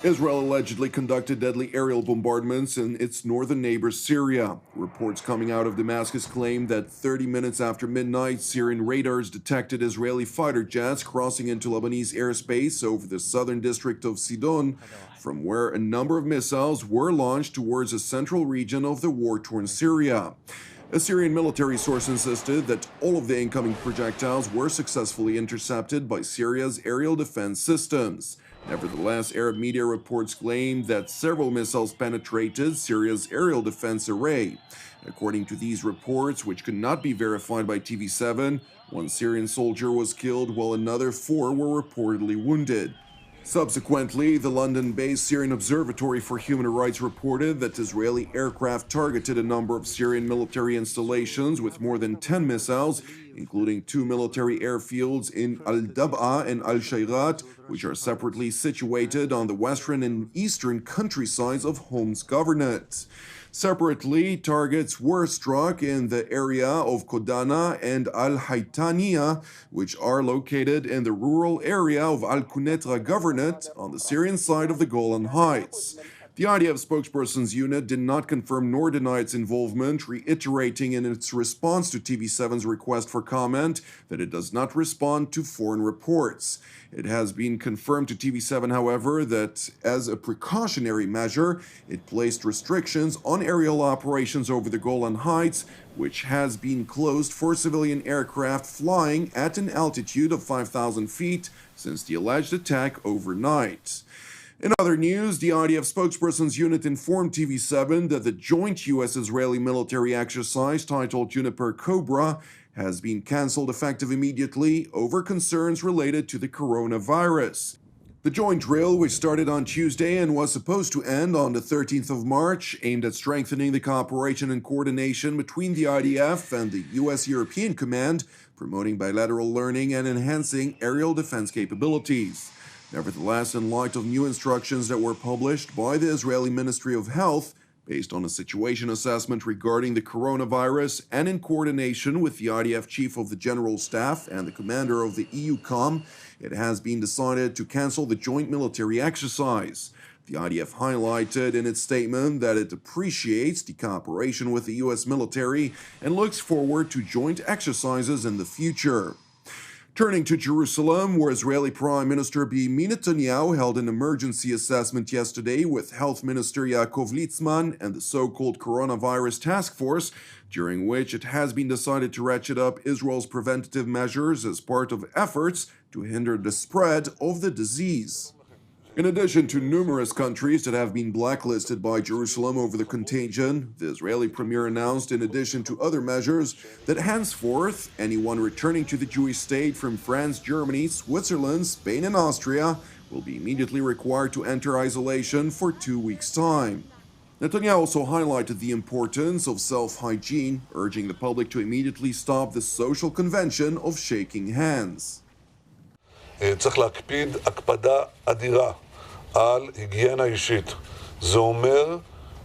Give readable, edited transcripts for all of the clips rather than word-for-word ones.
Israel allegedly conducted deadly aerial bombardments in its northern neighbor Syria. Reports coming out of Damascus claim that 30 minutes after midnight, Syrian radars detected Israeli fighter jets crossing into Lebanese airspace over the southern district of Sidon, from where a number of missiles were launched towards the central region of the war-torn Syria. A Syrian military source insisted that all of the incoming projectiles were successfully intercepted by Syria's aerial defense systems. Nevertheless, Arab media reports claim that several missiles penetrated Syria's aerial defense array. According to these reports, which could not be verified by TV7, one Syrian soldier was killed while another 4 were reportedly wounded. Subsequently, the London-based Syrian Observatory for Human Rights reported that Israeli aircraft targeted a number of Syrian military installations with more than 10 missiles, including 2 military airfields in Al-Dab'a and Al-Shayrat, which are separately situated on the western and eastern countrysides of Homs Governorate. Separately, targets were struck in the area of Kodana and Al-Haytaniya, which are located in the rural area of Al-Quneitra Governorate on the Syrian side of the Golan Heights. The IDF spokesperson's unit did not confirm nor deny its involvement, reiterating in its response to TV7's request for comment that it does not respond to foreign reports. It has been confirmed to TV7, however, that as a precautionary measure, it placed restrictions on aerial operations over the Golan Heights, which has been closed for civilian aircraft flying at an altitude of 5,000 feet since the alleged attack overnight. In other news, the IDF spokesperson's unit informed TV7 that the joint U.S.-Israeli military exercise titled Juniper Cobra has been cancelled effective immediately over concerns related to the coronavirus. The joint drill, which started on Tuesday and was supposed to end on the 13th of March, aimed at strengthening the cooperation and coordination between the IDF and the U.S. European Command, promoting bilateral learning and enhancing aerial defense capabilities. Nevertheless, in light of new instructions that were published by the Israeli Ministry of Health, based on a situation assessment regarding the coronavirus and in coordination with the IDF Chief of the General Staff and the Commander of the EUCOM, it has been decided to cancel the joint military exercise. The IDF highlighted in its statement that it appreciates the cooperation with the U.S. military and looks forward to joint exercises in the future. Turning to Jerusalem, where Israeli Prime Minister Benjamin Netanyahu held an emergency assessment yesterday with Health Minister Yaakov Litzman and the so-called Coronavirus Task Force, during which it has been decided to ratchet up Israel's preventative measures as part of efforts to hinder the spread of the disease. In addition to numerous countries that have been blacklisted by Jerusalem over the contagion, the Israeli premier announced, in addition to other measures, that henceforth, anyone returning to the Jewish state from France, Germany, Switzerland, Spain, and Austria will be immediately required to enter isolation for 2 weeks' time. Netanyahu also highlighted the importance of self-hygiene, urging the public to immediately stop the social convention of shaking hands. צריך להקפיד הקפדה אדירה על היגיינה אישית. זה אומר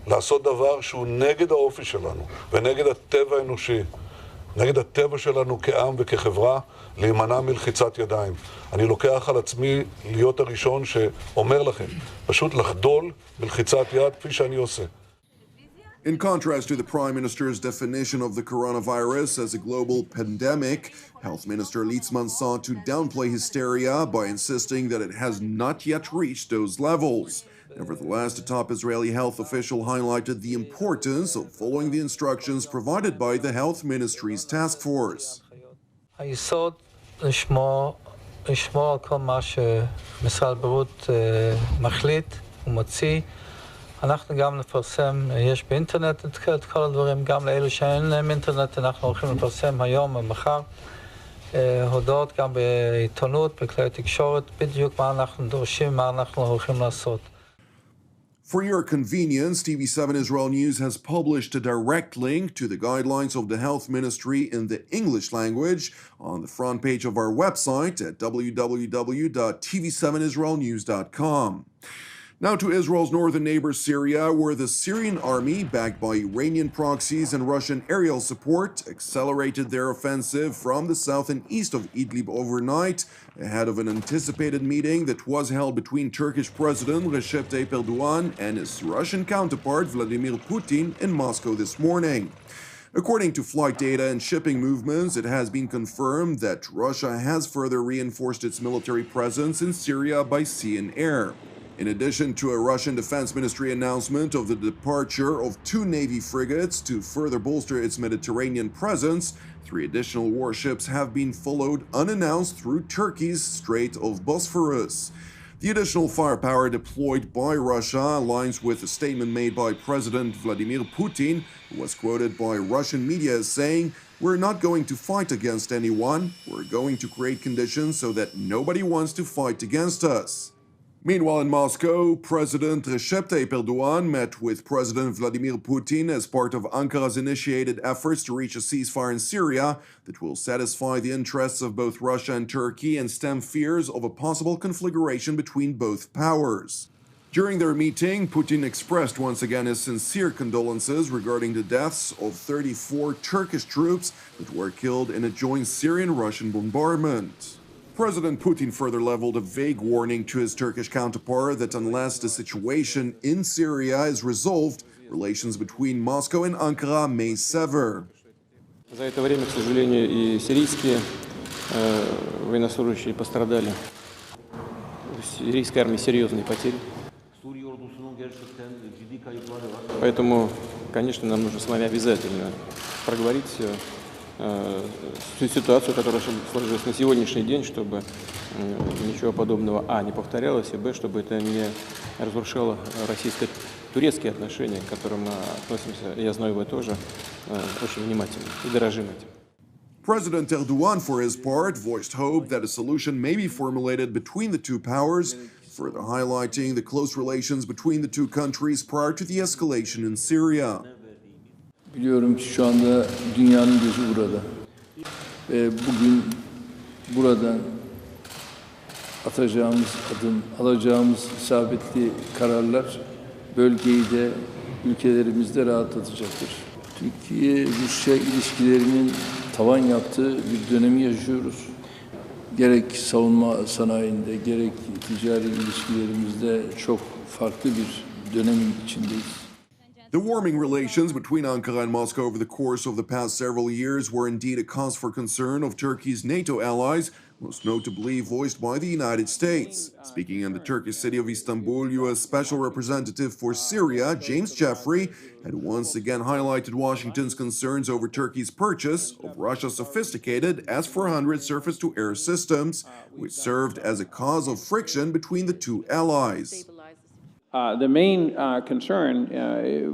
לעשות דבר שהוא נגד האופי שלנו ונגד הטבע האנושי, נגד הטבע שלנו כעם וכחברה, להימנע מלחיצת ידיים. אני לוקח על עצמי להיות הראשון שאומר לכם, פשוט לחדול בלחיצת יד כפי שאני עושה. In contrast to the Prime Minister's definition of the coronavirus as a global pandemic, Health Minister Litzman sought to downplay hysteria by insisting that it has not yet reached those levels. Nevertheless, the top Israeli health official highlighted the importance of following the instructions provided by the Health Ministry's task force. היסוד לשמור על כל מה שמשרד הבריאות מחליט ומוציא. אנחנו גם נפרסם, יש באינטרנט את כל הדברים, גם לאלו שאין להם אינטרנט, אנחנו הולכים לפרסם היום ומחר הודעות גם בעיתונות, בכלי תקשורת, בדיוק מה אנחנו דורשים, מה אנחנו הולכים לעשות. For your convenience, TV7 Israel News has published a direct link to the guidelines of the Health Ministry in the English language on the front page of our website at www.tv7israelnews.com. Now to Israel's northern neighbor Syria, where the Syrian army, backed by Iranian proxies and Russian aerial support, accelerated their offensive from the south and east of Idlib overnight, ahead of an anticipated meeting that was held between Turkish President Recep Tayyip Erdogan and his Russian counterpart Vladimir Putin in Moscow this morning. According to flight data and shipping movements, it has been confirmed that Russia has further reinforced its military presence in Syria by sea and air. In addition to a Russian Defense Ministry announcement of the departure of 2 Navy frigates to further bolster its Mediterranean presence, 3 additional warships have been followed unannounced through Turkey's Strait of Bosphorus. The additional firepower deployed by Russia aligns with a statement made by President Vladimir Putin, who was quoted by Russian media as saying, "We're not going to fight against anyone. We're going to create conditions so that nobody wants to fight against us." Meanwhile, in Moscow, President Recep Tayyip Erdogan met with President Vladimir Putin as part of Ankara's initiated efforts to reach a ceasefire in Syria that will satisfy the interests of both Russia and Turkey and stem fears of a possible conflagration between both powers. During their meeting, Putin expressed once again his sincere condolences regarding the deaths of 34 Turkish troops that were killed in a joint Syrian-Russian bombardment. President Putin further leveled a vague warning to his Turkish counterpart that unless the situation in Syria is resolved, relations between Moscow and Ankara may sever. За это время, к сожалению, и сирийские военнослужащие пострадали. У сирийской армии серьезные потери. Поэтому, конечно, нам нужно с вами обязательно проговорить ситуацию, которая сложилась на сегодняшний день, чтобы ничего подобного, не повторялось, и, чтобы это не разрушало российско-турецкие отношения, к которым мы относимся, я знаю, вы тоже, очень внимательно и дорожим этим. President Erdogan, for his part, voiced hope that a solution may be formulated between the two powers, further highlighting the close relations between the two countries prior to the escalation in Syria. Biliyorum ki şu anda dünyanın gözü burada. Bugün buradan atacağımız adım, alacağımız isabetli kararlar bölgeyi de ülkelerimizde rahatlatacaktır. Türkiye-Rusya ilişkilerinin tavan yaptığı bir dönemi yaşıyoruz. Gerek savunma sanayinde, gerek ticari ilişkilerimizde çok farklı bir dönemin içindeyiz. The warming relations between Ankara and Moscow over the course of the past several years were indeed a cause for concern of Turkey's NATO allies, most notably voiced by the United States. Speaking in the Turkish city of Istanbul, U.S. Special Representative for Syria, James Jeffrey, had once again highlighted Washington's concerns over Turkey's purchase of Russia's sophisticated S-400 surface-to-air systems, which served as a cause of friction between the two allies. The main concern,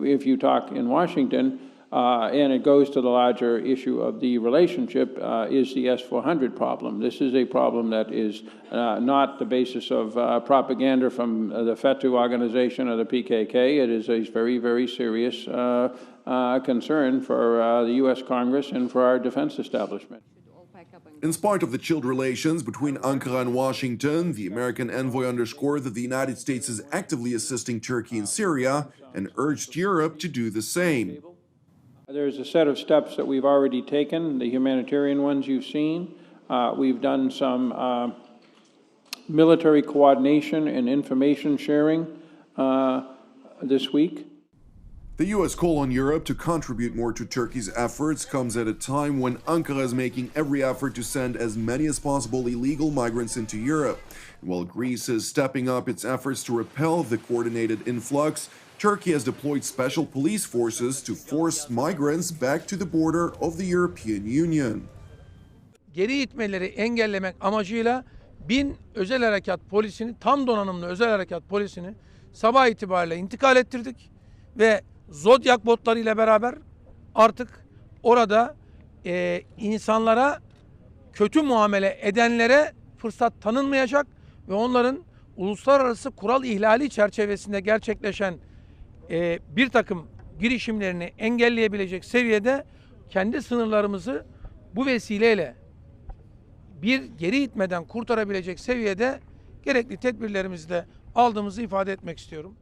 if you talk in Washington, and it goes to the larger issue of the relationship, is the S-400 problem. This is a problem that is not the basis of propaganda from the FETÖ organization or the PKK. It is a very, very serious concern for the U.S. Congress and for our defense establishment. In spite of the chilled relations between Ankara and Washington, the American envoy underscored that the United States is actively assisting Turkey in Syria and urged Europe to do the same. There's a set of steps that we've already taken, the humanitarian ones you've seen. We've done some military coordination and information sharing this week. The U.S. call on Europe to contribute more to Turkey's efforts comes at a time when Ankara is making every effort to send as many as possible illegal migrants into Europe. And while Greece is stepping up its efforts to repel the coordinated influx, Turkey has deployed special police forces to force migrants back to the border of the European Union. Geri itmeleri engellemek amacıyla 1000 özel harekat polisini, tam donanımlı özel harekat polisini sabah itibariyle intikal ettirdik ve Zodyak botlarıyla beraber artık orada insanlara kötü muamele edenlere fırsat tanınmayacak ve onların uluslararası kural ihlali çerçevesinde gerçekleşen bir takım girişimlerini engelleyebilecek seviyede kendi sınırlarımızı bu vesileyle bir geri itmeden kurtarabilecek seviyede gerekli tedbirlerimizi de aldığımızı ifade etmek istiyorum.